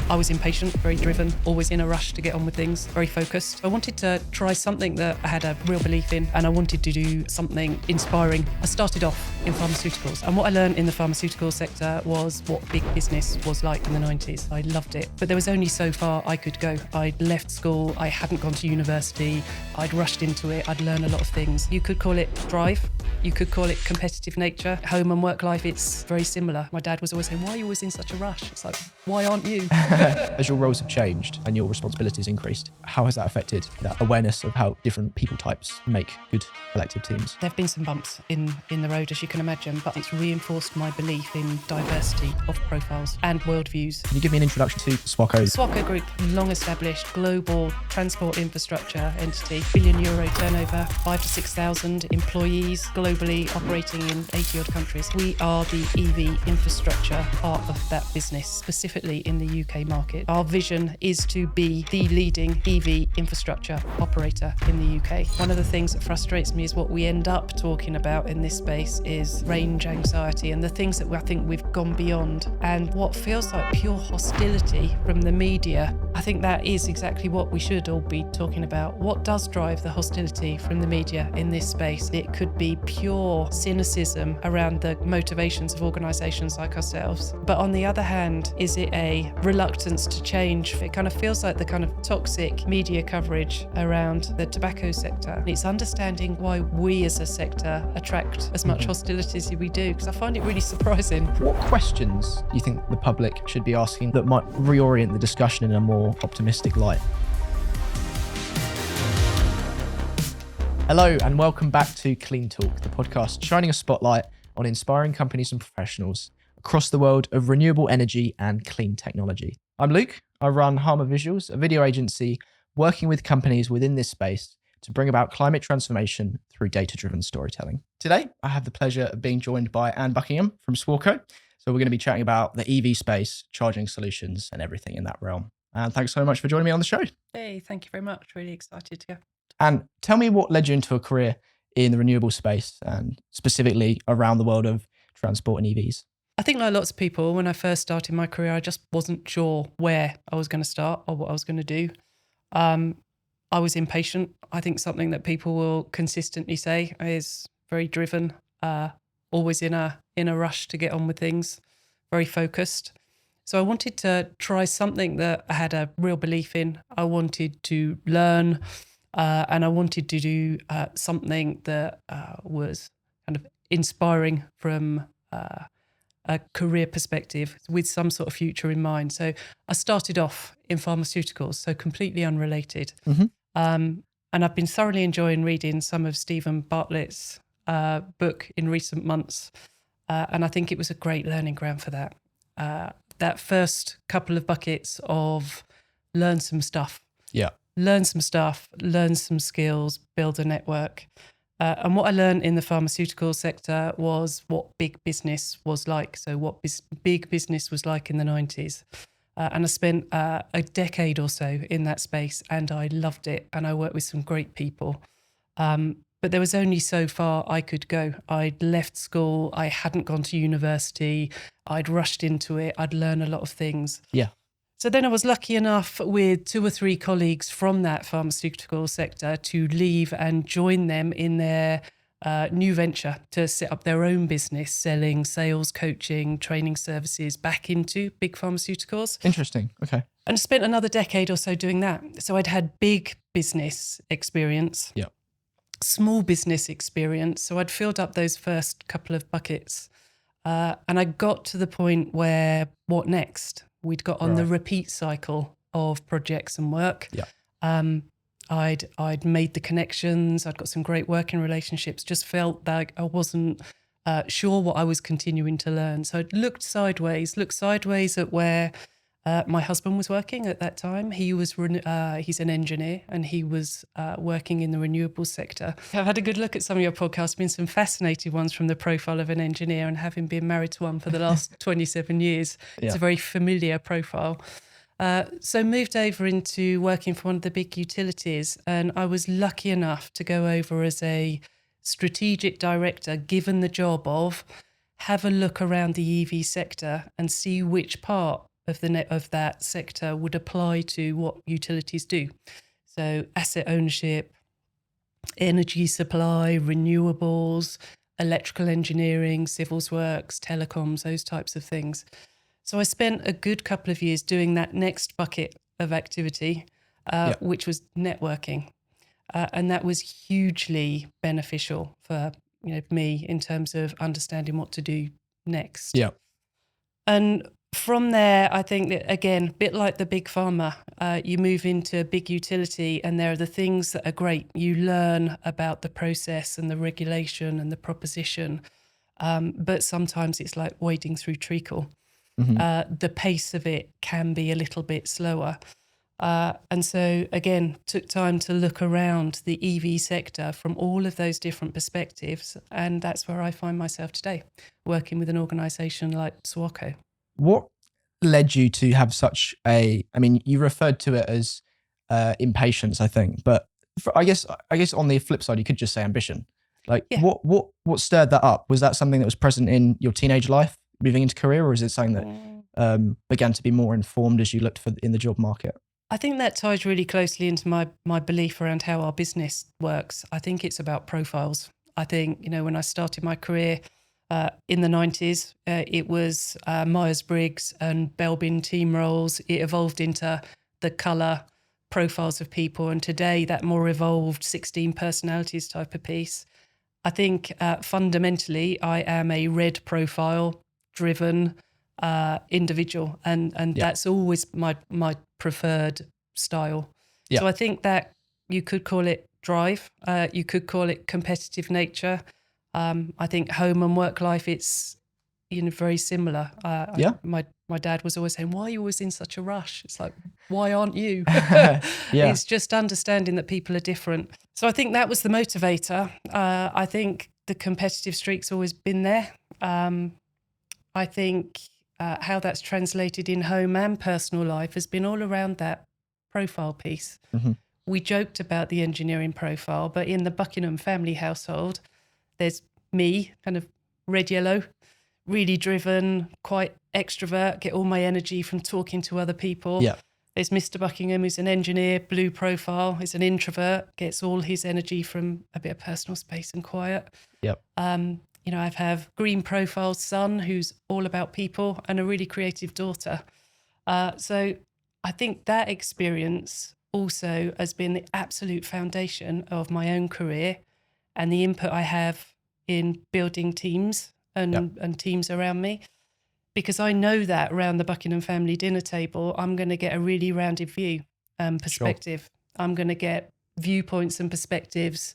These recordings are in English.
I was impatient, very driven, always in a rush to get on with things, very focused. I wanted to try something that I had a real belief in, and I wanted to do something inspiring. I started off in pharmaceuticals, and what I learned in the pharmaceutical sector was what big business was like in the 90s. I loved it, but there was only so far I could go. I'd left school, I hadn't gone to university, I'd rushed into it, I'd learned a lot of things. You could call it drive, you could call it competitive nature. Home and work life, it's very similar. My dad was always saying, why are you always in such a rush? It's like, why aren't you? As your roles have changed and your responsibilities increased, how has that affected that awareness of how different people types make good collective teams? There have been some bumps in the road, as you can imagine, but it's reinforced my belief in diversity of profiles and worldviews. Can you give me an introduction to Swarco? Swarco Group, long established global transport infrastructure entity, €1 billion turnover, 5,000 to 6,000 employees globally operating in 80 odd countries. We are the EV infrastructure part of that business, specifically in the UK market. Our vision is to be the leading EV infrastructure operator in the UK. One of the things that frustrates me is what we end up talking about in this space is range anxiety and the things that I think we've gone beyond, and what feels like pure hostility from the media. I think that is exactly what we should all be talking about. What does drive the hostility from the media in this space? It could be pure cynicism around the motivations of organisations like ourselves. But on the other hand, is it a reluctance to change? It kind of feels like the kind of toxic media coverage around the tobacco sector. And it's understanding why we as a sector attract as much hostility as we do, because I find it really surprising. What questions do you think the public should be asking that might reorient the discussion in a more optimistic light? Hello and welcome back to CleanTalk, the podcast shining a spotlight on inspiring companies and professionals across the world of renewable energy and clean technology. I'm Luke. I run Pharma Visuals, a video agency working with companies within this space to bring about climate transformation through data-driven storytelling. Today, I have the pleasure of being joined by Anne Buckingham from Swarco. So we're going to be chatting about the EV space, charging solutions, and everything in that realm. And thanks so much for joining me on the show. Hey, thank you very much. Really excited to go. And tell me what led you into a career in the renewable space and specifically around the world of transport and EVs. I think like lots of people, when I first started my career, I just wasn't sure where I was going to start or what I was going to do. I was impatient. I think something that people will consistently say is very driven, always in a rush to get on with things, very focused. So I wanted to try something that I had a real belief in. I wanted to learn, and I wanted to do something that was kind of inspiring from a career perspective with some sort of future in mind. So I started off in pharmaceuticals, so completely unrelated. And I've been thoroughly enjoying reading some of Stephen Bartlett's book in recent months. And I think it was a great learning ground for that. That first couple of buckets of learn some stuff. Yeah. Learn some stuff, learn some skills, build a network. And what I learned in the pharmaceutical sector was what big business was like. So what big business was like in the 90s. And I spent a decade or so in that space and I loved it. And I worked with some great people. But there was only so far I could go. I'd left school, I hadn't gone to university, I'd rushed into it, I'd learned a lot of things. Yeah. So then I was lucky enough with 2 or 3 colleagues from that pharmaceutical sector to leave and join them in their new venture to set up their own business, selling sales, coaching, training services back into big pharmaceuticals. Interesting. Okay. And spent another decade or so doing that. So I'd had big business experience, Yeah. small business experience. So I'd filled up those first couple of buckets. And I got to the point where, what next? We'd got on the repeat cycle of projects and work. Yeah. I'd made the connections. I'd got some great working relationships. Just felt like I wasn't sure what I was continuing to learn. So I looked sideways at where my husband was working at that time. He's an engineer and he was working in the renewables sector. I've had a good look at some of your podcasts, been some fascinating ones from the profile of an engineer, and having been married to one for the last 27 years, it's a very familiar profile. So moved over into working for one of the big utilities, and I was lucky enough to go over as a strategic director, given the job of have a look around the EV sector and see which part of that sector would apply to what utilities do. So asset ownership, energy supply, renewables, electrical engineering, civils works, telecoms, those types of things. So I spent a good couple of years doing that next bucket of activity, which was networking. And that was hugely beneficial for me in terms of understanding what to do next. Yeah. And from there, I think that, again, a bit like the big pharma, you move into a big utility and there are the things that are great. You learn about the process and the regulation and the proposition. But sometimes it's like wading through treacle. The pace of it can be a little bit slower. And so, again, took time to look around the EV sector from all of those different perspectives. And that's where I find myself today, working with an organisation like Swarco. What led you to have such you referred to it as impatience, I think, but I guess on the flip side, you could just say ambition. Like, what stirred that up? Was that something that was present in your teenage life, moving into career, or is it something that began to be more informed as you looked in the job market? I think that ties really closely into my belief around how our business works. I think it's about profiles. I think, when I started my career in the 90s, it was Myers-Briggs and Belbin team roles. It evolved into the colour profiles of people. And today that more evolved 16 personalities type of piece. I think fundamentally I am a red profile driven individual, and that's always my preferred style. So I think that you could call it drive, you could call it competitive nature. I think home and work life, it's very similar. My dad was always saying, why are you always in such a rush? It's like, why aren't you? It's just understanding that people are different. So I think that was the motivator. I think the competitive streak's always been there. I think how that's translated in home and personal life has been all around that profile piece. We joked about the engineering profile, but in the Buckingham family household, there's me, kind of red, yellow, really driven, quite extrovert, get all my energy from talking to other people. There's Mr. Buckingham, who's an engineer, blue profile, is an introvert, gets all his energy from a bit of personal space and quiet. I have green profile son, who's all about people, and a really creative daughter. So I think that experience also has been the absolute foundation of my own career and the input I have in building teams and teams around me. Because I know that around the Buckingham family dinner table, I'm going to get a really rounded view and perspective. I'm going to get viewpoints and perspectives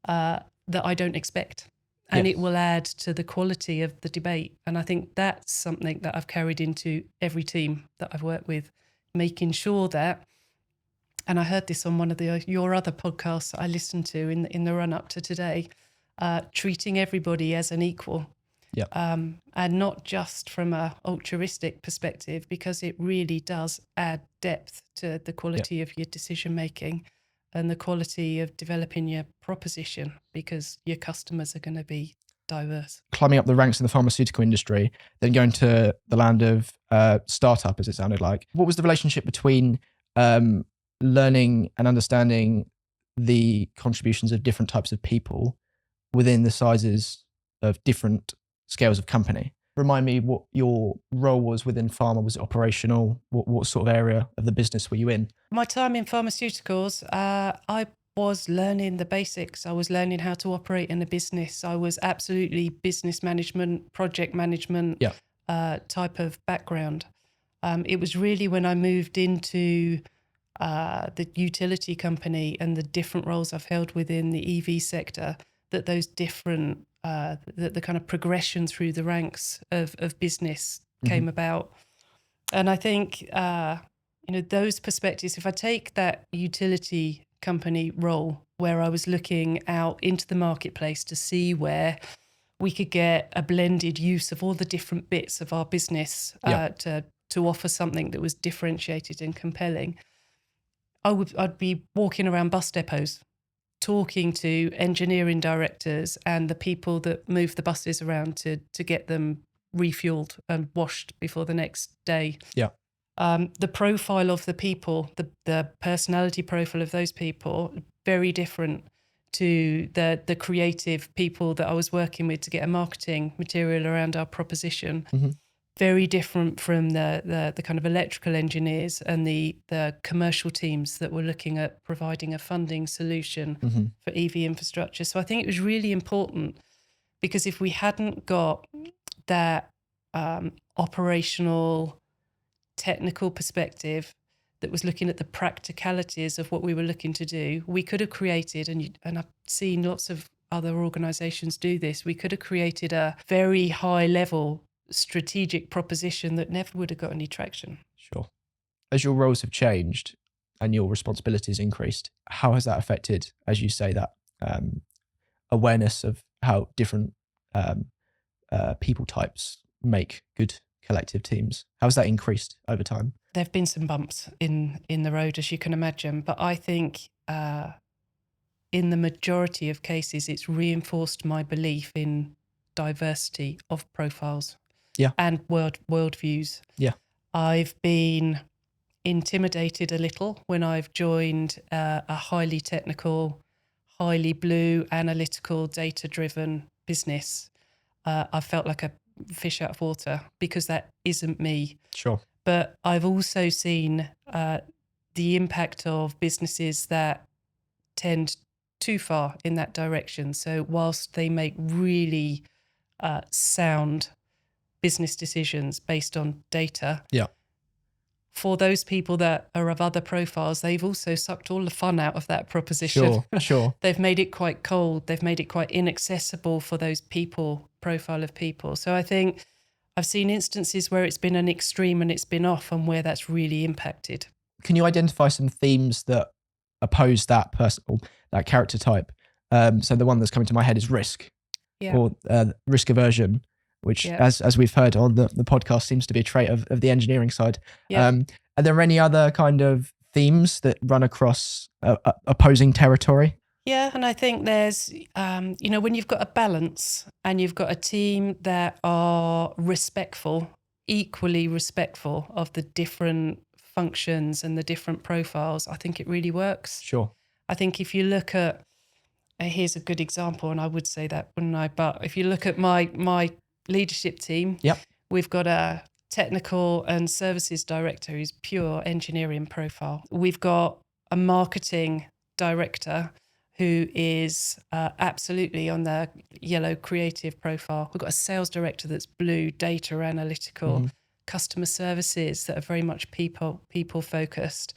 that I don't expect. And it will add to the quality of the debate. And I think that's something that I've carried into every team that I've worked with, making sure that, and I heard this on one of your other podcasts that I listened to in the run up to today, treating everybody as an equal. And not just from a altruistic perspective, because it really does add depth to the quality of your decision making and the quality of developing your proposition, because your customers are going to be diverse. Climbing up the ranks in the pharmaceutical industry, then going to the land of startup, as it sounded like. What was the relationship between learning and understanding the contributions of different types of people within the sizes of different scales of company? Remind me what your role was within Pharma. Was it operational? What sort of area of the business were you in? My time in pharmaceuticals, I was learning the basics. I was learning how to operate in a business. I was absolutely business management, project management type of background. It was really when I moved into the utility company and the different roles I've held within the EV sector that those different the kind of progression through the ranks of business came about. And I think, those perspectives, if I take that utility company role where I was looking out into the marketplace to see where we could get a blended use of all the different bits of our business to offer something that was differentiated and compelling, I'd be walking around bus depots, talking to engineering directors and the people that move the buses around to get them refueled and washed before the next day. The profile of the people, the personality profile of those people, very different to the creative people that I was working with to get a marketing material around our proposition. Mm-hmm. Very different from the kind of electrical engineers and the commercial teams that were looking at providing a funding solution Mm-hmm. for EV infrastructure. So I think it was really important, because if we hadn't got that operational, technical perspective that was looking at the practicalities of what we were looking to do, we could have created, and I've seen lots of other organisations do this, we could have created a very high level strategic proposition that never would have got any traction. Sure. As your roles have changed and your responsibilities increased, how has that affected, as you say, that awareness of how different people types make good collective teams? How has that increased over time? There have been some bumps in the road, as you can imagine, but I think in the majority of cases, it's reinforced my belief in diversity of profiles and worldviews. Yeah. I've been intimidated a little when I've joined a highly technical, highly blue, analytical, data-driven business. I felt like a fish out of water, because that isn't me. Sure. But I've also seen the impact of businesses that tend too far in that direction. So whilst they make really sound business decisions based on data, for those people that are of other profiles, they've also sucked all the fun out of that proposition. Sure. They've made it quite cold. They've made it quite inaccessible for those profile of people. So I think I've seen instances where it's been an extreme and it's been off, and where that's really impacted. Can you identify some themes that oppose that person, or that character type? So the one that's coming to my head is risk, or risk aversion, which, as we've heard on the podcast, seems to be a trait of the engineering side. Are there any other kind of themes that run across opposing territory? Yeah, and I think there's, when you've got a balance and you've got a team that are equally respectful of the different functions and the different profiles, I think it really works. Sure. I think if you look at, here's a good example, and I would say that, wouldn't I? But if you look at my leadership team, we've got a technical and services director who's pure engineering profile. We've got a marketing director who is absolutely on the yellow creative profile. We've got a sales director that's blue, data analytical, customer services that are very much people focused.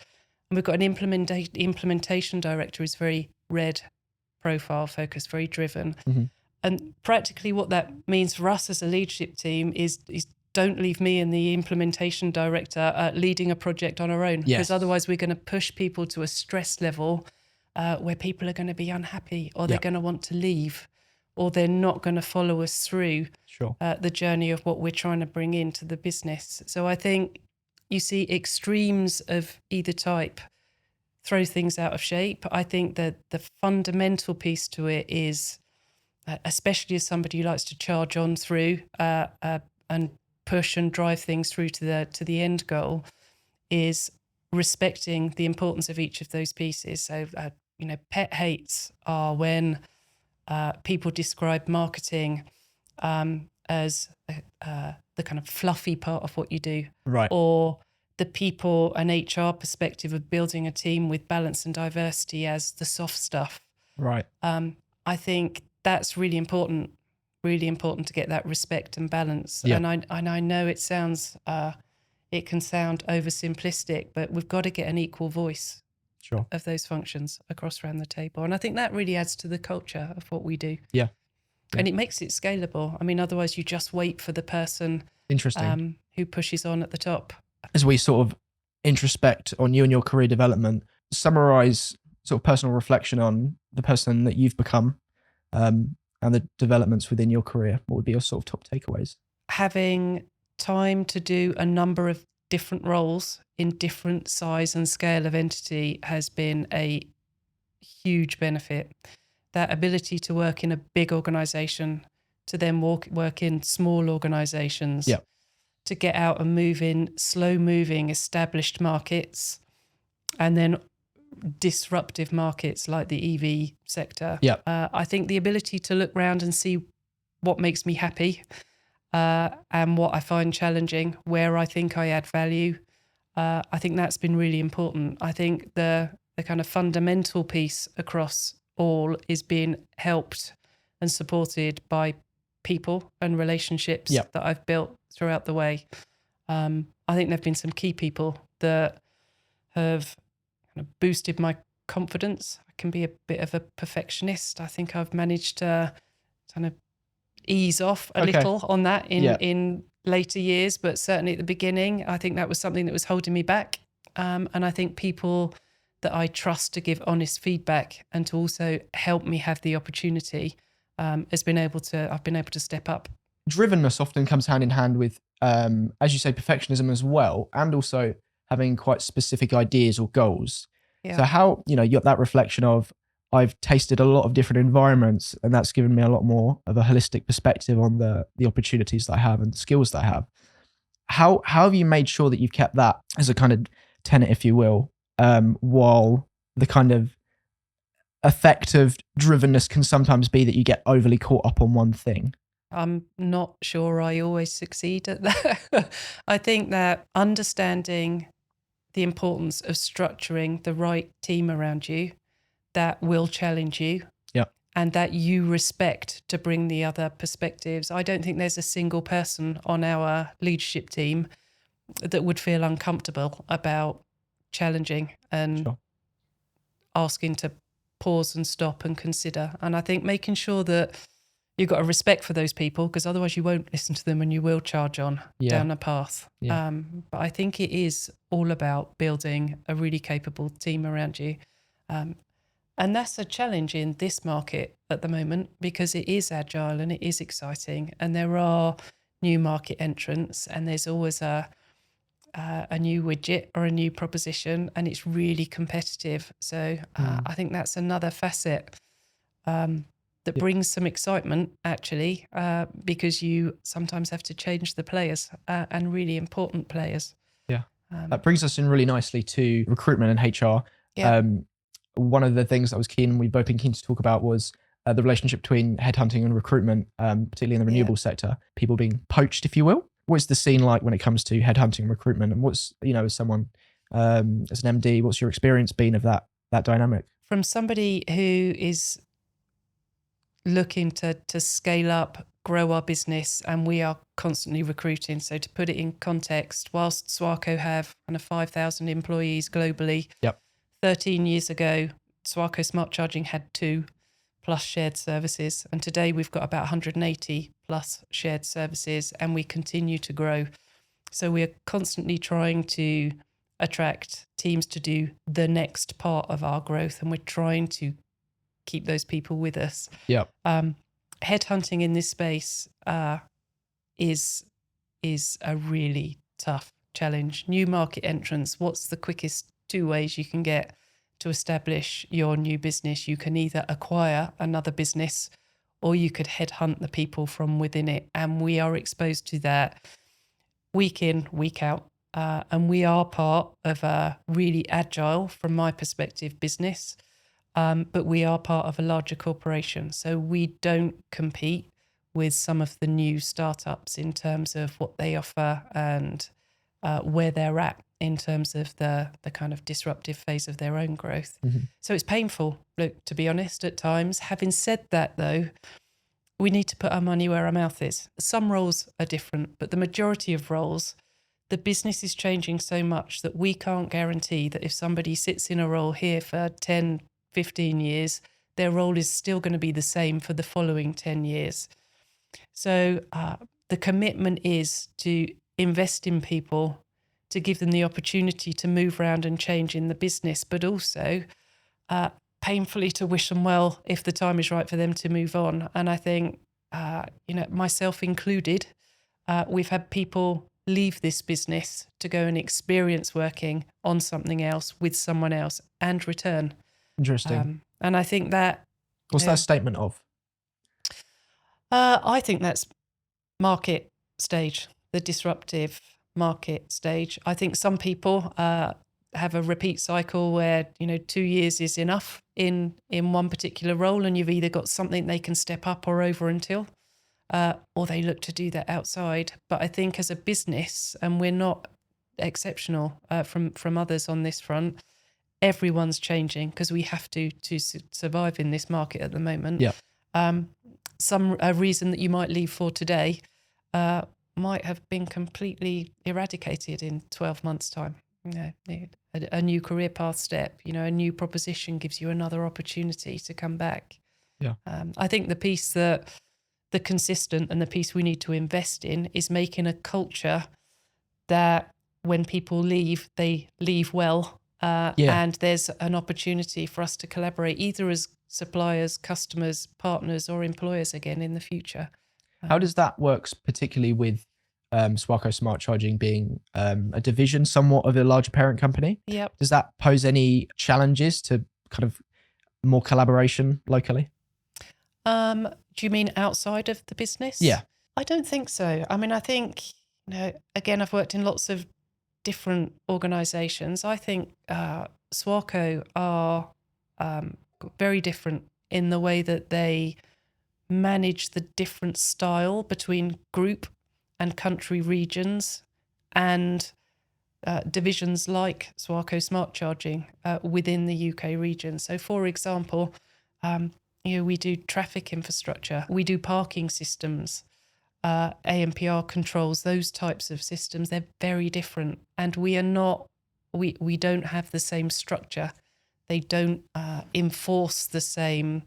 And we've got an implementation director who's very red profile focused, very driven. And practically what that means for us as a leadership team is don't leave me and the implementation director leading a project on our own, because otherwise we're going to push people to a stress level where people are going to be unhappy, or they're going to want to leave, or they're not going to follow us through the journey of what we're trying to bring into the business. So I think you see extremes of either type throw things out of shape. I think that the fundamental piece to it is, especially as somebody who likes to charge on through and push and drive things through to the end goal, is respecting the importance of each of those pieces. So, pet hates are when people describe marketing as the kind of fluffy part of what you do, right? Or the people and HR perspective of building a team with balance and diversity as the soft stuff, right? I think that's really important to get that respect and balance. And I know it sounds, it can sound oversimplistic, but we've got to get an equal voice of those functions across around the table. And I think that really adds to the culture of what we do. Yeah. And it makes it scalable. I mean, otherwise you just wait for the person who pushes on at the top. As we sort of introspect on you and your career development, summarize sort of personal reflection on the person that you've become and the developments within your career. What would be your sort of top takeaways? Having time to do a number of different roles in different size and scale of entity has been a huge benefit. That ability to work in a big organization, to then work in small organizations, to get out and move in slow moving established markets and then disruptive markets like the EV sector. Yeah. I think the ability to look around and see what makes me happy and what I find challenging, where I think I add value, I think that's been really important. I think the kind of fundamental piece across all is being helped and supported by people and relationships Yep. that I've built throughout the way. I think there have been some key people that have kind of boosted my confidence. I can be a bit of a perfectionist. I think I've managed to kind of ease off a little on that in later years, but certainly at the beginning, I think that was something that was holding me back. And I think people that I trust to give honest feedback and to also help me have the opportunity I've been able to step up. Drivenness often comes hand in hand with, as you say, perfectionism as well, and also having quite specific ideas or goals. Yeah. So how, you got that reflection of, I've tasted a lot of different environments, and that's given me a lot more of a holistic perspective on the opportunities that I have and the skills that I have. How have you made sure that you've kept that as a kind of tenet, if you will, while the kind of effect of drivenness can sometimes be that you get overly caught up on one thing? I'm not sure I always succeed at that. I think that understanding the importance of structuring the right team around you that will challenge you and that you respect to bring the other perspectives. I don't think there's a single person on our leadership team that would feel uncomfortable about challenging and asking to pause and stop and consider. And I think making sure that you've got a respect for those people, because otherwise you won't listen to them and you will charge on down a path. But I think it is all about building a really capable team around you. And that's a challenge in this market at the moment, because it is agile and it is exciting. And there are new market entrants and there's always a new widget or a new proposition, and it's really competitive. So I think that's another facet that brings some excitement, actually, because you sometimes have to change the players and really important players. Yeah. That brings us in really nicely to recruitment and HR. Yeah. One of the things that was keen, we've both been keen to talk about, was the relationship between headhunting and recruitment, particularly in the renewable sector, people being poached, if you will. What's the scene like when it comes to headhunting and recruitment? And what's, as someone, as an MD, what's your experience been of that dynamic? From somebody who is looking to scale up, grow our business, and we are constantly recruiting. So to put it in context, whilst Swarco have kind of 5,000 employees globally, 13 years ago, Swarco Smart Charging had 2 plus shared services. And today we've got about 180 plus shared services, and we continue to grow. So we're constantly trying to attract teams to do the next part of our growth, and we're trying to keep those people with us. Headhunting in this space is a really tough challenge. New market entrants, what's the quickest 2 ways you can get to establish your new business? You can either acquire another business or you could headhunt the people from within it. And we are exposed to that week in, week out. And we are part of a really agile, from my perspective, business. But we are part of a larger corporation. So we don't compete with some of the new startups in terms of what they offer and where they're at in terms of the kind of disruptive phase of their own growth. So it's painful, look, to be honest, at times. Having said that, though, we need to put our money where our mouth is. Some roles are different, but the majority of roles, the business is changing so much that we can't guarantee that if somebody sits in a role here for 10, 15 years, their role is still going to be the same for the following 10 years. So the commitment is to invest in people, to give them the opportunity to move around and change in the business, but also painfully to wish them well if the time is right for them to move on. And I think, myself included, we've had people leave this business to go and experience working on something else with someone else and return. Interesting. And I think that... What's that statement of? I think that's market stage. the disruptive market stage. I think some people have a repeat cycle where 2 years is enough in one particular role, and you've either got something they can step up or over until, or they look to do that outside. But I think as a business, and we're not exceptional from others on this front, everyone's changing because we have to survive in this market at the moment. Yeah. A reason that you might leave for today might have been completely eradicated in 12 months' time. A new career path step, a new proposition gives you another opportunity to come back. Yeah. I think the consistent and the piece we need to invest in is making a culture that when people leave, they leave well. And there's an opportunity for us to collaborate either as suppliers, customers, partners, or employers again in the future. How does that work, particularly with Swarco Smart Charging being a division somewhat of a larger parent company? Yep. Does that pose any challenges to kind of more collaboration locally? Do you mean outside of the business? Yeah. I don't think so. I mean, I think, again, I've worked in lots of different organisations. I think Swarco are very different in the way that they manage the different style between group and country regions and divisions like Swarco Smart Charging within the UK region. So, for example, we do traffic infrastructure, we do parking systems, AMPR controls, those types of systems. They're very different, and we don't have the same structure. They don't enforce the same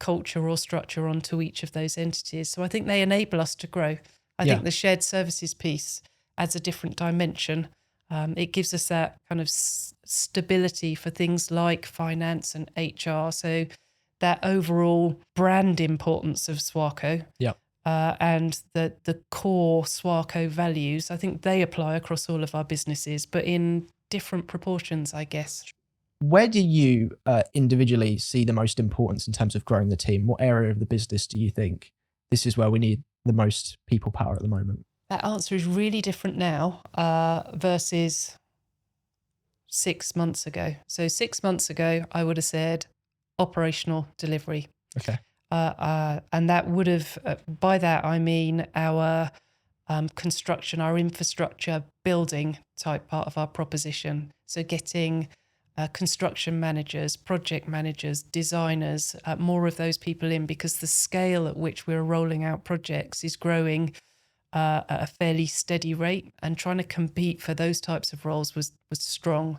culture or structure onto each of those entities. So I think they enable us to grow. I think the shared services piece adds a different dimension. It gives us that kind of stability for things like finance and HR. So that overall brand importance of Swarco and the core Swarco values, I think they apply across all of our businesses, but in different proportions, I guess. Where do you individually see the most importance in terms of growing the team? What area of the business do you think this is where we need the most people power at the moment? That answer is really different now versus 6 months ago. So 6 months ago, I would have said operational delivery. Okay. And that would have, by that I mean our construction, our infrastructure building type part of our proposition. So getting construction managers, project managers, designers, more of those people in, because the scale at which we're rolling out projects is growing at a fairly steady rate, and trying to compete for those types of roles was strong.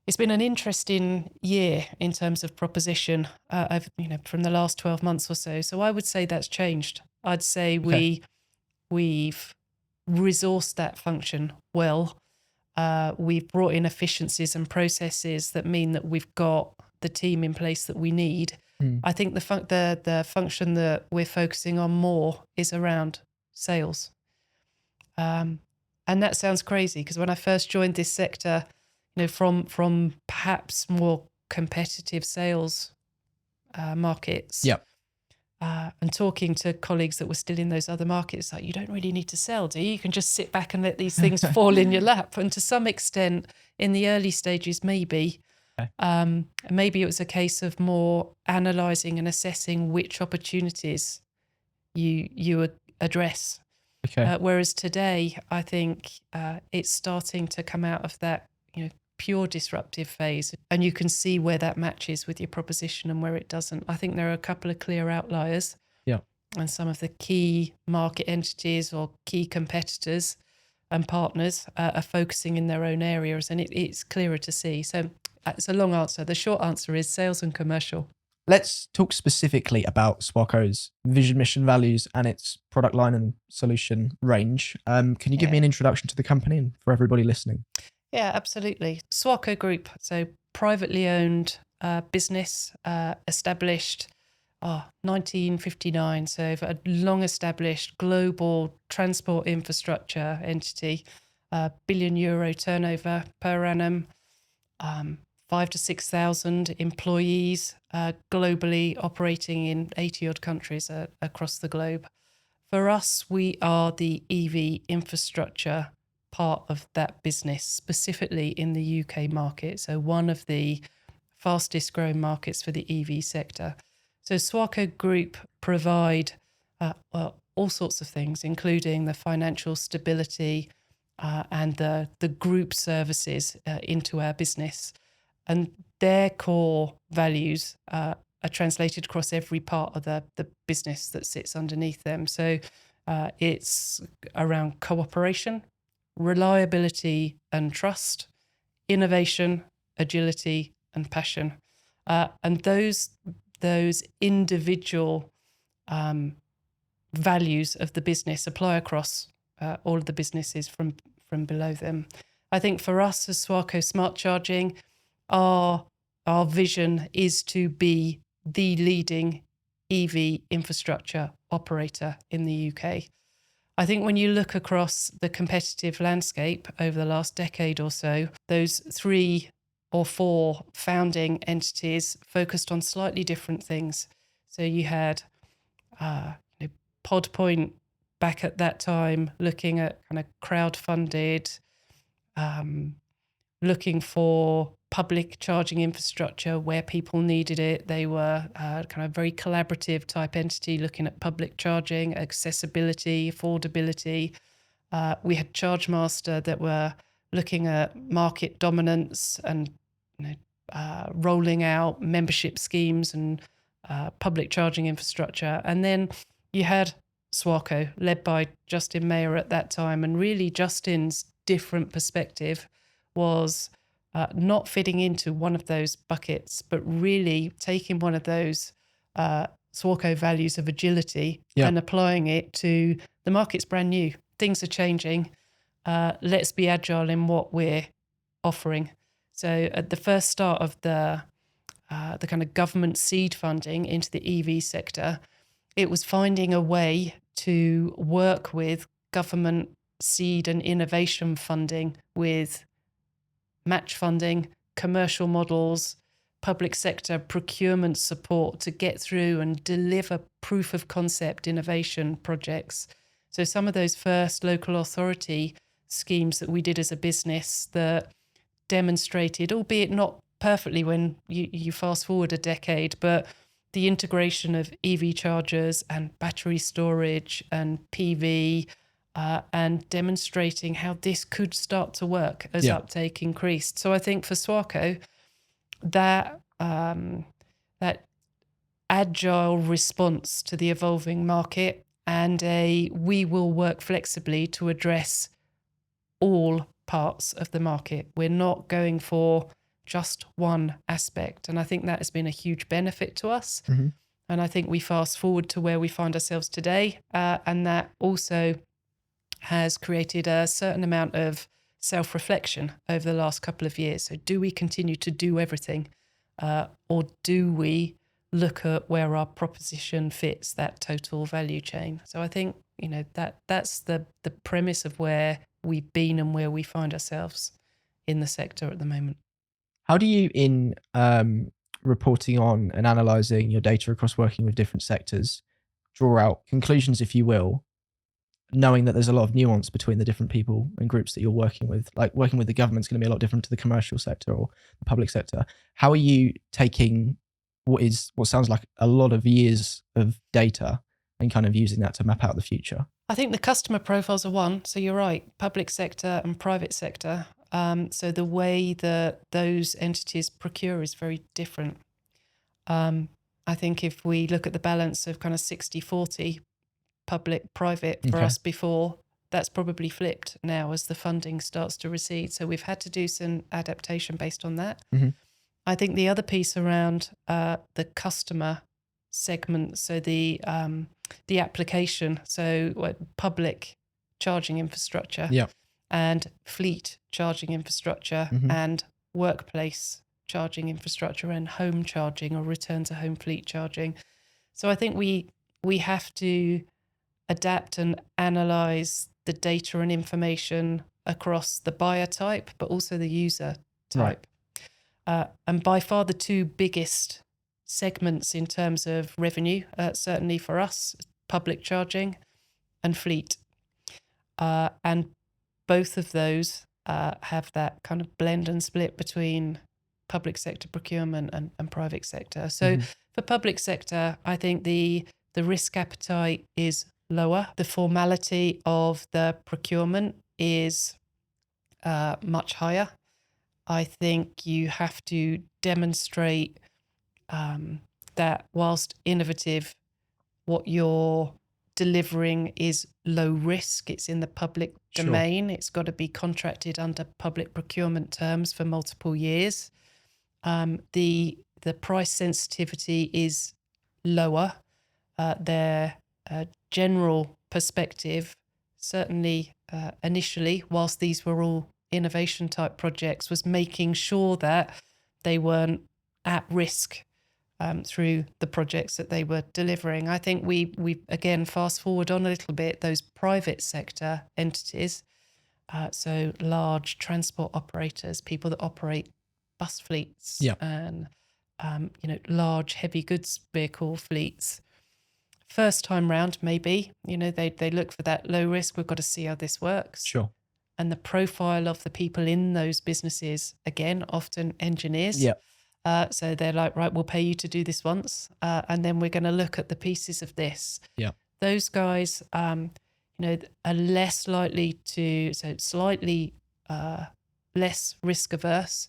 It's been an interesting year in terms of proposition from the last 12 months or so. So I would say that's changed. I'd say we've resourced that function well. We've brought in efficiencies and processes that mean that we've got the team in place that we need. I think the function that we're focusing on more is around sales. And that sounds crazy because when I first joined this sector, from perhaps more competitive sales markets, and talking to colleagues that were still in those other markets, like, you don't really need to sell, do you? You can just sit back and let these things fall in your lap. And to some extent, in the early stages, maybe it was a case of more analysing and assessing which opportunities you address. Whereas today, I think it's starting to come out of that pure disruptive phase, and you can see where that matches with your proposition and where it doesn't. I think there are a couple of clear outliers, and some of the key market entities or key competitors and partners are focusing in their own areas, and it's clearer to see. So it's a long answer. The short answer is sales and commercial. Let's talk specifically about Swarco's vision, mission, values, and its product line and solution range. Can you give me an introduction to the company and for everybody listening? Yeah, absolutely. Swarco Group, so privately owned business, established 1959. So a long-established global transport infrastructure entity, €1 billion turnover per annum, 5,000 to 6,000 employees globally, operating in 80 odd countries across the globe. For us, we are the EV infrastructure part of that business, specifically in the UK market. So one of the fastest growing markets for the EV sector. So Swarco Group provide all sorts of things, including the financial stability and the group services into our business. And their core values are translated across every part of the business that sits underneath them. So it's around cooperation, reliability and trust, innovation, agility and passion. And those individual values of the business apply across all of the businesses from below them. I think for us as Swarco Smart Charging, our vision is to be the leading EV infrastructure operator in the UK. I think when you look across the competitive landscape over the last decade or so, those 3 or 4 founding entities focused on slightly different things. So you had Podpoint back at that time looking at kind of crowd-funded, looking for public charging infrastructure where people needed it. They were kind of very collaborative type entity looking at public charging, accessibility, affordability. We had ChargeMaster that were looking at market dominance and rolling out membership schemes and public charging infrastructure. And then you had Swarco, led by Justin Mayer at that time. And really Justin's different perspective was not fitting into one of those buckets, but really taking one of those Swarco values of agility and applying it to the market's brand new. Things are changing. Let's be agile in what we're offering. So at the first start of the kind of government seed funding into the EV sector, it was finding a way to work with government seed and innovation funding with match funding, commercial models, public sector procurement support to get through and deliver proof of concept innovation projects. So some of those first local authority schemes that we did as a business that demonstrated, albeit not perfectly when you fast forward a decade, but the integration of EV chargers and battery storage and PV and demonstrating how this could start to work as uptake increased. So I think for Swarco, that agile response to the evolving market and we will work flexibly to address all parts of the market. We're not going for just one aspect. And I think that has been a huge benefit to us. Mm-hmm. And I think we fast forward to where we find ourselves today. And that also has created a certain amount of self-reflection over the last couple of years. So do we continue to do everything? Or do we look at where our proposition fits that total value chain? So I think, that's the premise of where we've been and where we find ourselves in the sector at the moment. How do you, in reporting on and analysing your data across working with different sectors, draw out conclusions, if you will, knowing that there's a lot of nuance between the different people and groups that you're working with? Like working with the government's going to be a lot different to the commercial sector or the public sector. How are you taking what sounds like a lot of years of data and kind of using that to map out the future? I think the customer profiles are one. So you're right, public sector and private sector. So the way that those entities procure is very different. I think if we look at the balance of kind of 60-40 public-private for us before, that's probably flipped now as the funding starts to recede. So we've had to do some adaptation based on that. Mm-hmm. I think the other piece around the customer segment, so the application, so public charging infrastructure. Yeah. And fleet charging infrastructure and workplace charging infrastructure and home charging or return to home fleet charging. So I think we have to adapt and analyze the data and information across the buyer type, but also the user type. Right. And by far the two biggest segments in terms of revenue, certainly for us, public charging and fleet. And both of those have that kind of blend and split between public sector procurement and private sector. So for public sector, I think the risk appetite is lower. The formality of the procurement is much higher. I think you have to demonstrate that whilst innovative, what you're delivering is low risk. It's in the public domain. It's got to be contracted under public procurement terms for multiple years. The price sensitivity is lower. Their general perspective, certainly initially, whilst these were all innovation type projects, was making sure that they weren't at risk through the projects that they were delivering. I think we again, fast forward on a little bit, those private sector entities, so large transport operators, people that operate bus fleets and large heavy goods vehicle fleets. First time round, maybe, they look for that low risk. We've got to see how this works. Sure. And the profile of the people in those businesses, again, often engineers. Yeah. So they're like, right, we'll pay you to do this once, and then we're going to look at the pieces of this. Yeah. Those guys, are less likely to, so slightly less risk averse.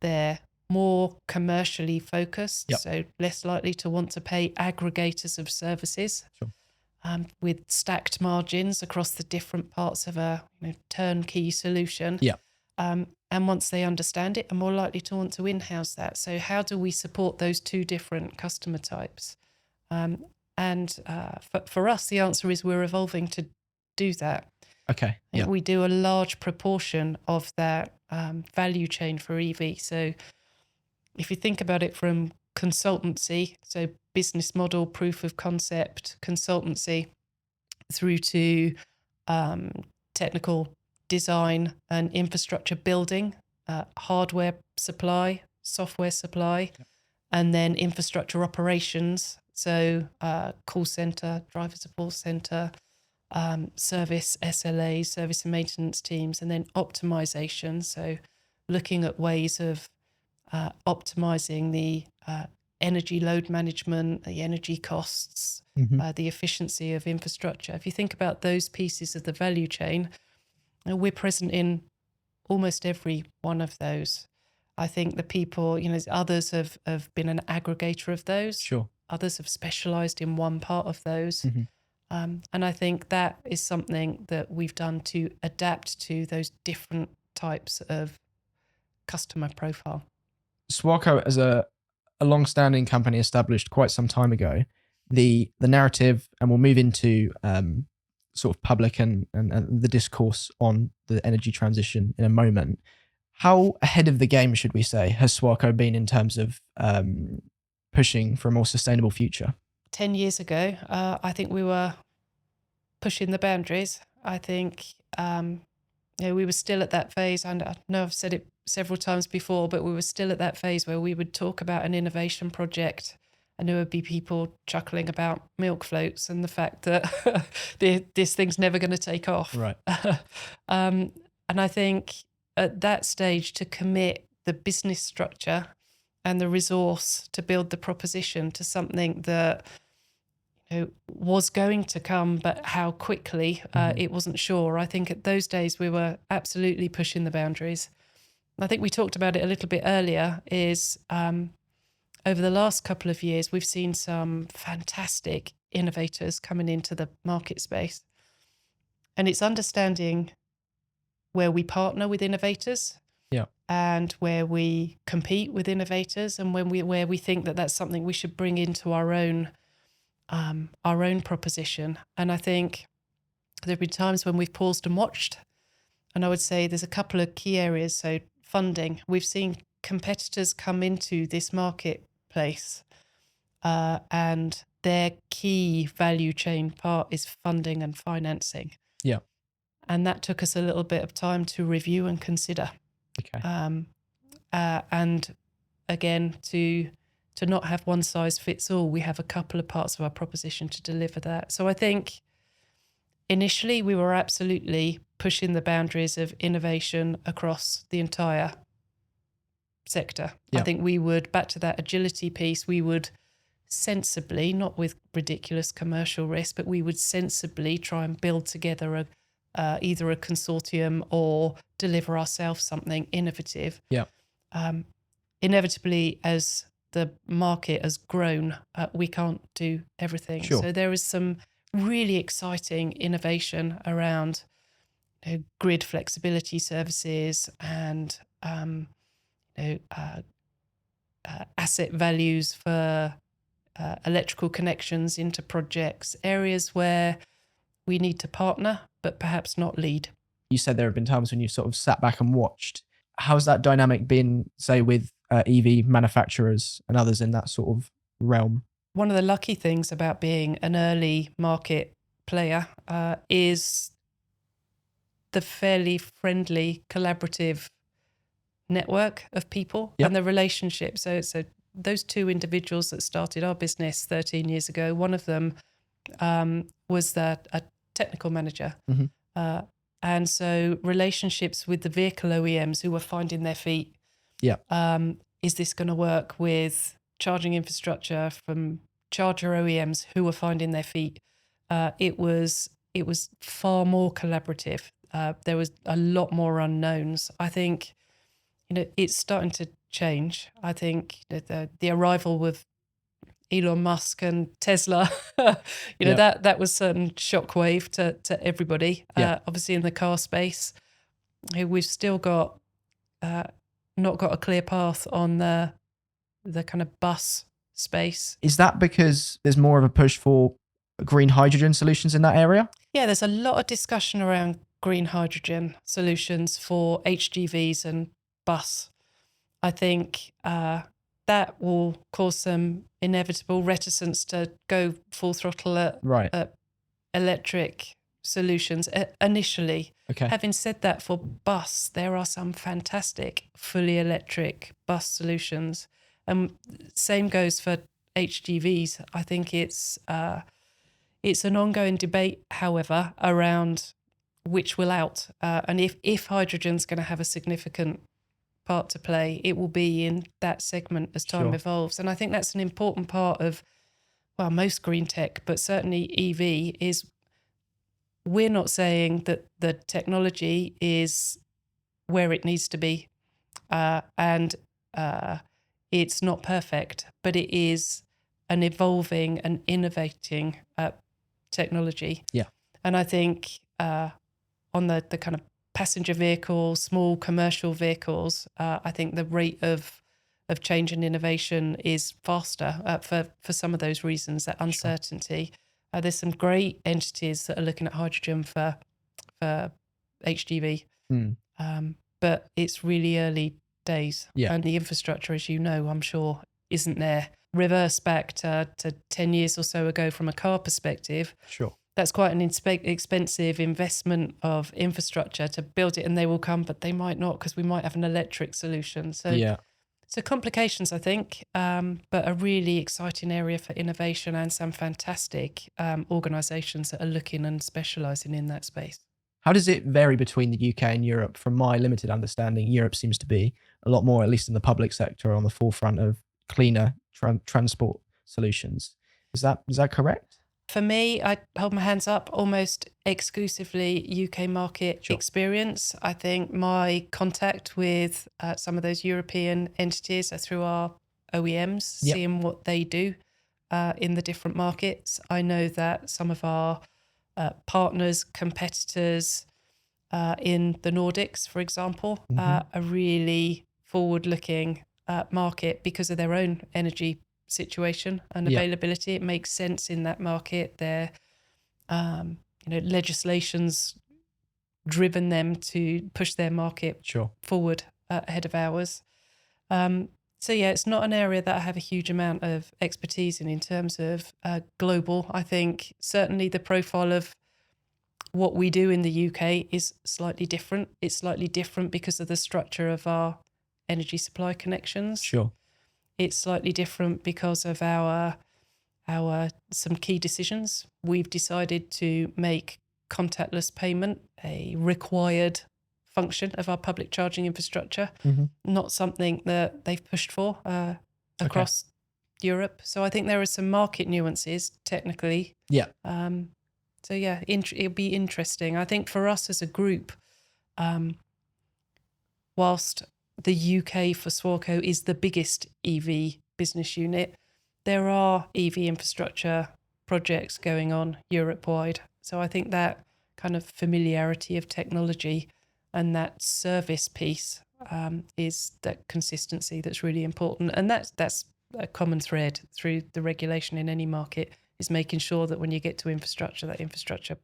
They're more commercially focused, so less likely to want to pay aggregators of services. Sure. With stacked margins across the different parts of a turnkey solution. Yeah. And once they understand it, are more likely to want to in-house that. So how do we support those two different customer types? For us, the answer is we're evolving to do that. Okay. Yeah. We do a large proportion of that value chain for EV. So if you think about it from consultancy, so business model, proof of concept, consultancy, through to technical design and infrastructure building, hardware supply, software supply, and then infrastructure operations. So call center, driver support center, service SLAs, service and maintenance teams, and then optimization. So looking at ways of optimizing the energy load management, the energy costs, the efficiency of infrastructure. If you think about those pieces of the value chain, we're present in almost every one of those. I think the people, others have been an aggregator of those. Sure. Others have specialized in one part of those. And I think that is something that we've done to adapt to those different types of customer profile. Swarco, as a long-standing company established quite some time ago, the narrative, and we'll move into sort of public and the discourse on the energy transition in a moment. How ahead of the game, should we say, has Swarco been in terms of pushing for a more sustainable future? 10 years ago, I think we were pushing the boundaries. I think we were still at that phase, and I know I've said it several times before, but we were still at that phase where we would talk about an innovation project and there would be people chuckling about milk floats and the fact that this thing's never going to take off. Right. And I think at that stage, to commit the business structure and the resource to build the proposition to something that was going to come, but how quickly, it wasn't sure. I think at those days we were absolutely pushing the boundaries. I think we talked about it a little bit earlier, is over the last couple of years, we've seen some fantastic innovators coming into the market space. And it's understanding where we partner with innovators, and where we compete with innovators, and where we think that that's something we should bring into our own proposition. And I think there have been times when we've paused and watched, and I would say there's a couple of key areas. So funding, we've seen competitors come into this marketplace, and their key value chain part is funding and financing. Yeah. And that took us a little bit of time to review and consider. Okay. And again, to not have one size fits all, we have a couple of parts of our proposition to deliver that. So I think initially we were absolutely pushing the boundaries of innovation across the entire sector. Yeah. I think we would, back to that agility piece, we would sensibly, not with ridiculous commercial risk, but we would sensibly try and build together either a consortium or deliver ourselves something innovative. Yeah. Inevitably, as the market has grown, we can't do everything. Sure. So there is some really exciting innovation around grid flexibility services and asset values for electrical connections into projects, areas where we need to partner, but perhaps not lead. You said there have been times when you sort of sat back and watched. How's that dynamic been, say, with EV manufacturers and others in that sort of realm? One of the lucky things about being an early market player is the fairly friendly, collaborative network of people and the relationship. So those two individuals that started our business 13 years ago, one of them was a technical manager. Mm-hmm. And so relationships with the vehicle OEMs who were finding their feet. Yeah. Is this going to work with charging infrastructure from charger OEMs who were finding their feet? It was far more collaborative. There was a lot more unknowns. I think, it's starting to change. I think the arrival with Elon Musk and Tesla, that was certain shockwave to everybody. Obviously in the car space, we've still got not got a clear path on the kind of bus space. Is that because there's more of a push for green hydrogen solutions in that area? Yeah, there's a lot of discussion around green hydrogen solutions for HGVs and bus. I think that will cause some inevitable reticence to go full throttle at electric solutions initially. Okay. Having said that, for bus, there are some fantastic fully electric bus solutions. Same goes for HGVs. I think it's an ongoing debate, however, around which will out. And if hydrogen's going to have a significant part to play, it will be in that segment as time evolves. And I think that's an important part of, most green tech, but certainly EV is, we're not saying that the technology is where it needs to be. And it's not perfect, but it is an evolving and innovating technology. Yeah. And I think on the kind of passenger vehicles, small commercial vehicles, I think the rate of change and innovation is faster for some of those reasons, that uncertainty. There's some great entities that are looking at hydrogen for HGV, but it's really early days. Yeah. And the infrastructure, as you know, I'm sure, isn't there. Reverse back to 10 years or so ago from a car perspective. Sure. That's quite an expensive investment of infrastructure to build it, and they will come, but they might not, because we might have an electric solution. So complications, I think, but a really exciting area for innovation and some fantastic organisations that are looking and specialising in that space. How does it vary between the UK and Europe? From my limited understanding, Europe seems to be a lot more, at least in the public sector, on the forefront of cleaner transport solutions. Is that correct? For me, I hold my hands up, almost exclusively UK market experience. I think my contact with some of those European entities are through our OEMs, seeing what they do in the different markets. I know that some of our partners, competitors in the Nordics, for example, are really forward-looking market because of their own energy situation and availability. It makes sense in that market. Their legislation's driven them to push their market forward ahead of ours. So it's not an area that I have a huge amount of expertise in terms of global. I think certainly the profile of what we do in the UK is slightly different. It's slightly different because of the structure of our energy supply connections. Sure. It's slightly different because of our some key decisions. We've decided to make contactless payment a required function of our public charging infrastructure, not something that they've pushed for across Europe. So I think there are some market nuances technically. Yeah. So yeah, it'll be interesting. I think for us as a group, whilst the UK for Swarco is the biggest EV business unit, there are EV infrastructure projects going on Europe-wide. So I think that kind of familiarity of technology and that service piece is that consistency that's really important. And that's a common thread through the regulation in any market, is making sure that when you get to infrastructure, that infrastructure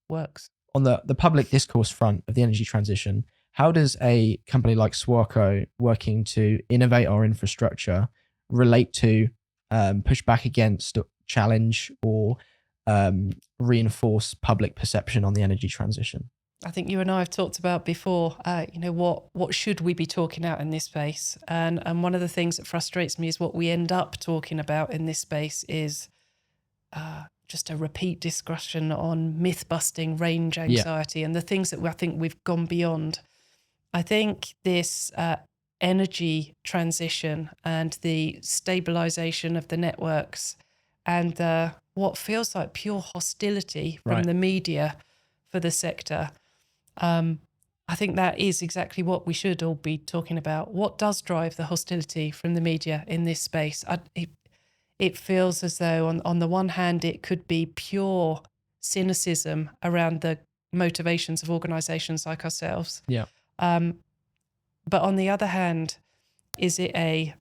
works. On the public discourse front of the energy transition, how does a company like Swarco working to innovate our infrastructure relate to push back against, challenge, or reinforce public perception on the energy transition? I think you and I have talked about before, what should we be talking about in this space? And one of the things that frustrates me is what we end up talking about in this space is just a repeat discussion on myth busting, range anxiety, and the things that I think we've gone beyond. I think this energy transition and the stabilization of the networks and what feels like pure hostility from the media for the sector, I think that is exactly what we should all be talking about. What does drive the hostility from the media in this space? It feels as though on the one hand, it could be pure cynicism around the motivations of organisations like ourselves. Yeah. But on the other hand, is it a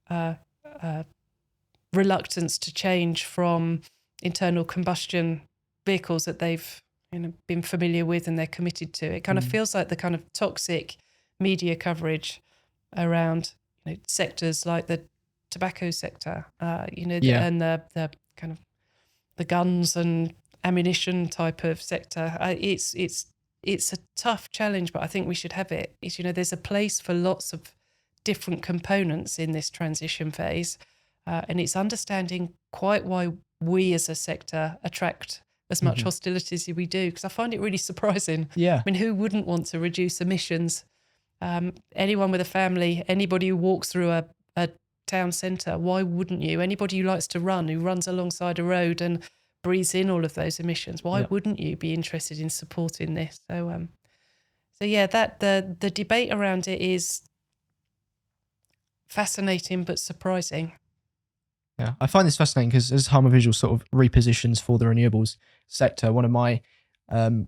reluctance to change from internal combustion vehicles that they've been familiar with and they're committed to? It kind of feels like the kind of toxic media coverage around sectors like the tobacco sector, and the kind of the guns and ammunition type of sector. It's a tough challenge, but I think we should have it. There's a place for lots of different components in this transition phase, and it's understanding quite why we as a sector attract as much hostility as we do, because I find it really surprising. Yeah. I mean, who wouldn't want to reduce emissions? Anyone with a family, anybody who walks through a town centre, why wouldn't you? Anybody who likes to run, who runs alongside a road and breathes in all of those emissions, why wouldn't you be interested in supporting this? So yeah, that the debate around it is fascinating but surprising. Yeah, I find this fascinating because as Pharma Visual sort of repositions for the renewables sector, one of my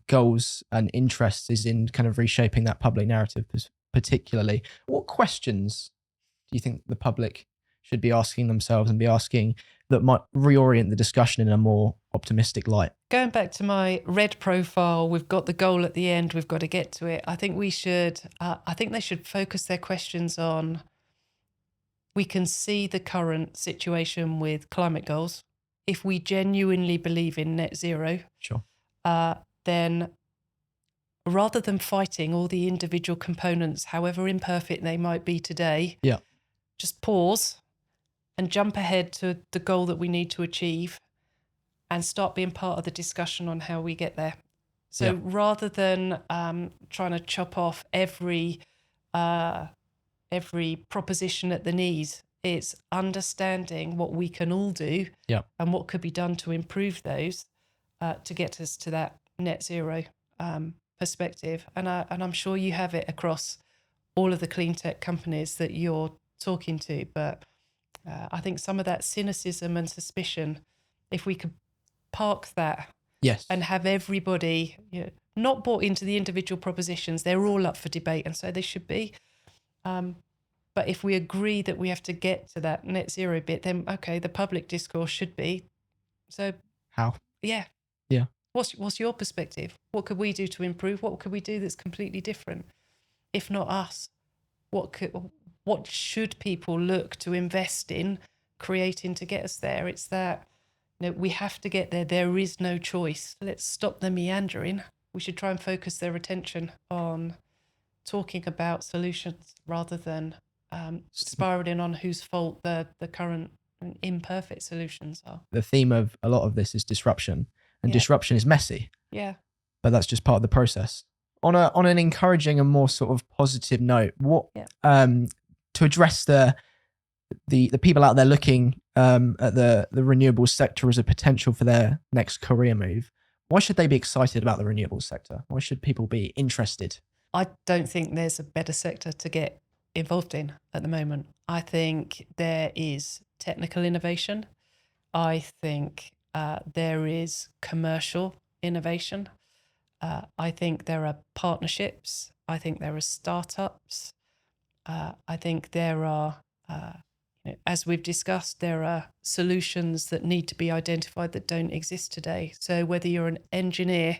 goals and interests is in kind of reshaping that public narrative particularly. What questions do you think the public should be asking themselves and be asking that might reorient the discussion in a more optimistic light? Going back to my red profile, we've got the goal at the end, we've got to get to it. I think we should, I think they should focus their questions on, we can see the current situation with climate goals. If we genuinely believe in net zero, Sure. Then rather than fighting all the individual components, however imperfect they might be today, just pause and jump ahead to the goal that we need to achieve and start being part of the discussion on how we get there. So rather than trying to chop off every proposition at the knees, it's understanding what we can all do and what could be done to improve those to get us to that net zero perspective. And I'm sure you have it across all of the clean tech companies that you're talking to, but I think some of that cynicism and suspicion, if we could park that and have everybody not bought into the individual propositions, they're all up for debate and so they should be. But if we agree that we have to get to that net zero bit, then okay, the public discourse should be. So how? Yeah. Yeah. What's your perspective? What could we do to improve? What could we do that's completely different? If not us, what should people look to invest in creating to get us there? It's that we have to get there. There is no choice. Let's stop the meandering. We should try and focus their attention on talking about solutions rather than spiraling on whose fault the current imperfect solutions are. The theme of a lot of this is disruption, and disruption is messy. Yeah. but that's just part of the process. On an encouraging and more sort of positive note, what to address the people out there looking at the renewables sector as a potential for their next career move, why should they be excited about the renewables sector? Why should people be interested? I don't think there's a better sector to get involved in at the moment. I think there is technical innovation. I think there is commercial innovation. I think there are partnerships. I think there are startups. I think there are, as we've discussed, there are solutions that need to be identified that don't exist today. So whether you're an engineer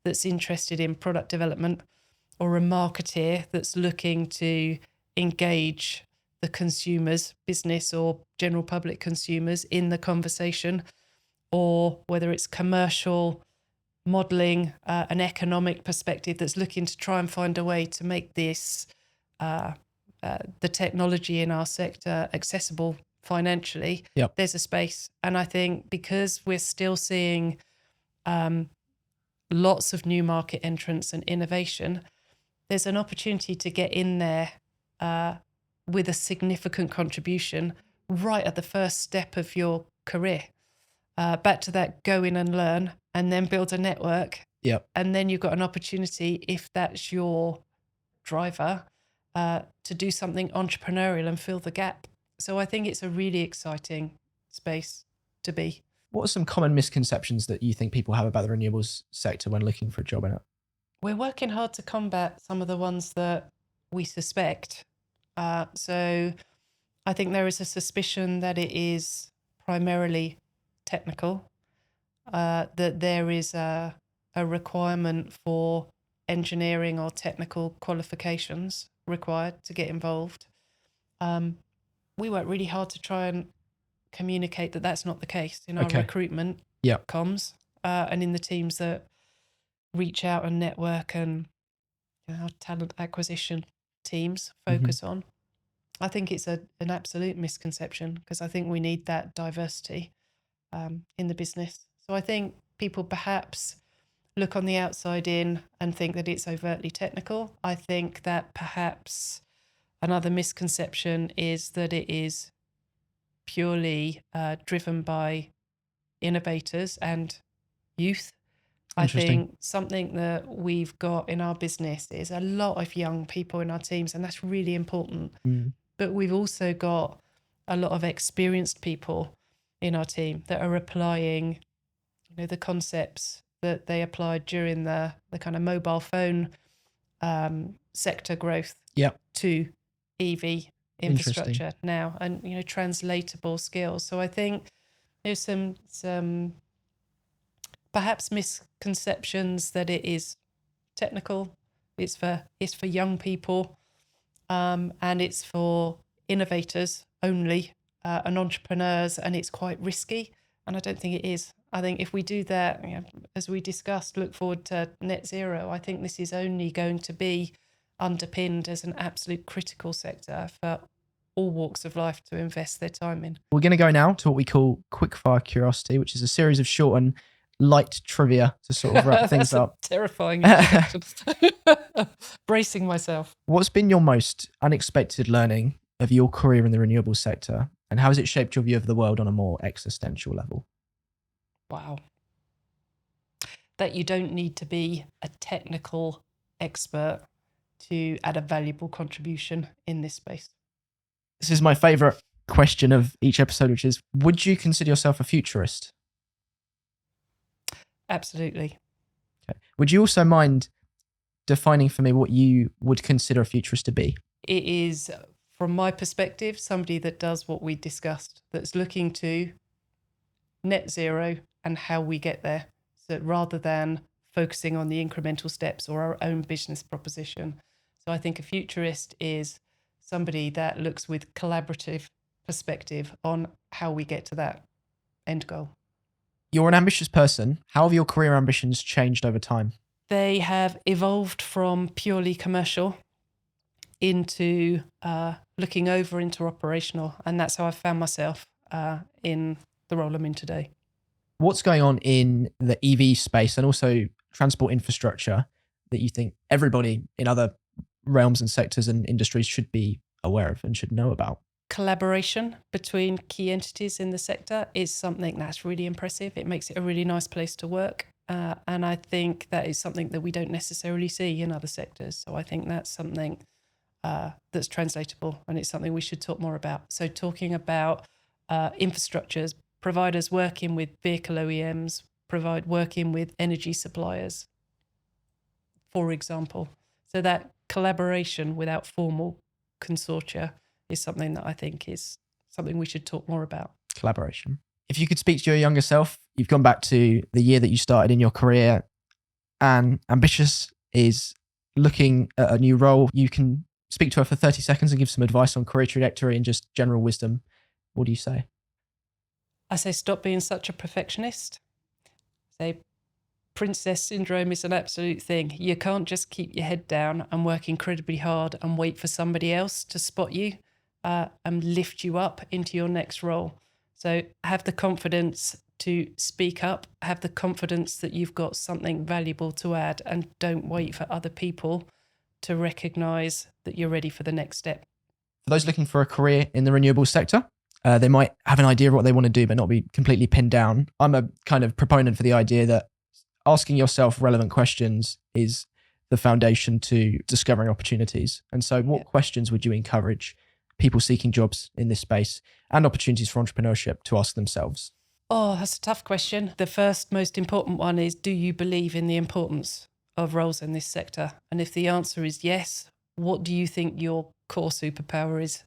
that's interested in product development or a marketeer that's looking to engage the consumers, business or general public consumers in the conversation, or whether it's commercial modelling, an economic perspective that's looking to try and find a way to make this the technology in our sector accessible financially, there's a space. And I think because we're still seeing lots of new market entrants and innovation, there's an opportunity to get in there with a significant contribution right at the first step of your career. Back to that, go in and learn and then build a network. And then you've got an opportunity, if that's your driver, to do something entrepreneurial and fill the gap. So I think it's a really exciting space to be. What are some common misconceptions that you think people have about the renewables sector when looking for a job in it? We're working hard to combat some of the ones that we suspect. So I think there is a suspicion that it is primarily technical, that there is a requirement for engineering or technical qualifications required to get involved. We work really hard to try and communicate that that's not the case in our recruitment comms and in the teams that reach out and network and our talent acquisition teams focus on. I think it's an absolute misconception because I think we need that diversity in the business. So I think people perhaps look on the outside in and think that it's overtly technical. I think that perhaps another misconception is that it is purely driven by innovators and youth. I think something that we've got in our business is a lot of young people in our teams, and that's really important. But we've also got a lot of experienced people in our team that are applying, the concepts that they applied during the kind of mobile phone sector growth to EV infrastructure now, and translatable skills. So I think there's some perhaps misconceptions that it is technical, it's for young people, and it's for innovators only and entrepreneurs, and it's quite risky. And I don't think it is. I think if we do that, as we discussed, look forward to net zero, I think this is only going to be underpinned as an absolute critical sector for all walks of life to invest their time in. We're going to go now to what we call Quickfire Curiosity, which is a series of short and light trivia to sort of wrap things up. Terrifying. Bracing myself. What's been your most unexpected learning of your career in the renewables sector, and how has it shaped your view of the world on a more existential level? Wow. That you don't need to be a technical expert to add a valuable contribution in this space. This is my favourite question of each episode, which is, would you consider yourself a futurist? Absolutely. Okay. Would you also mind defining for me what you would consider a futurist to be? It is, from my perspective, somebody that does what we discussed, that's looking to net zero and how we get there. So rather than focusing on the incremental steps or our own business proposition. So I think a futurist is somebody that looks with collaborative perspective on how we get to that end goal. You're an ambitious person. How have your career ambitions changed over time? They have evolved from purely commercial into looking over into operational. And that's how I found myself in the role I'm in today. What's going on in the EV space and also transport infrastructure that you think everybody in other realms and sectors and industries should be aware of and should know about? Collaboration between key entities in the sector is something that's really impressive. It makes it a really nice place to work. And I think that is something that we don't necessarily see in other sectors. So I think that's something that's translatable, and it's something we should talk more about. So talking about infrastructures, providers working with vehicle OEMs, working with energy suppliers, for example. So that collaboration without formal consortia is something that I think is something we should talk more about. Collaboration. If you could speak to your younger self, you've gone back to the year that you started in your career and ambitious, is looking at a new role. You can speak to her for 30 seconds and give some advice on career trajectory and just general wisdom. What do you say? I say stop being such a perfectionist. Say princess syndrome is an absolute thing. You can't just keep your head down and work incredibly hard and wait for somebody else to spot you and lift you up into your next role. So have the confidence to speak up, have the confidence that you've got something valuable to add, and don't wait for other people to recognise that you're ready for the next step. For those looking for a career in the renewable sector, they might have an idea of what they want to do, but not be completely pinned down. I'm a kind of proponent for the idea that asking yourself relevant questions is the foundation to discovering opportunities. And so what questions would you encourage people seeking jobs in this space and opportunities for entrepreneurship to ask themselves? Oh, that's a tough question. The first most important one is, do you believe in the importance of roles in this sector? And if the answer is yes, what do you think your core superpower is?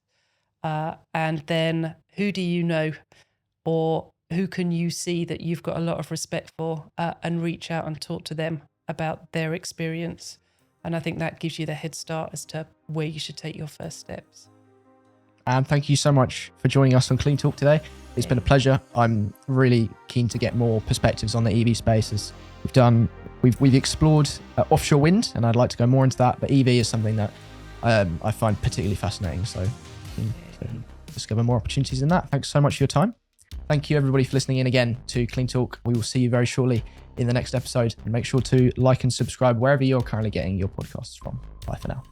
And then who do you know, or who can you see that you've got a lot of respect for, and reach out and talk to them about their experience. And I think that gives you the head start as to where you should take your first steps. And thank you so much for joining us on CleanTalk today. It's been a pleasure. I'm really keen to get more perspectives on the EV space. As we've explored offshore wind, and I'd like to go more into that. But EV is something that I find particularly fascinating. So discover more opportunities in that. Thanks so much for your time. Thank you everybody for listening in again to CleanTalk. We will see you very shortly in the next episode. And make sure to like and subscribe wherever you're currently getting your podcasts from. Bye for now.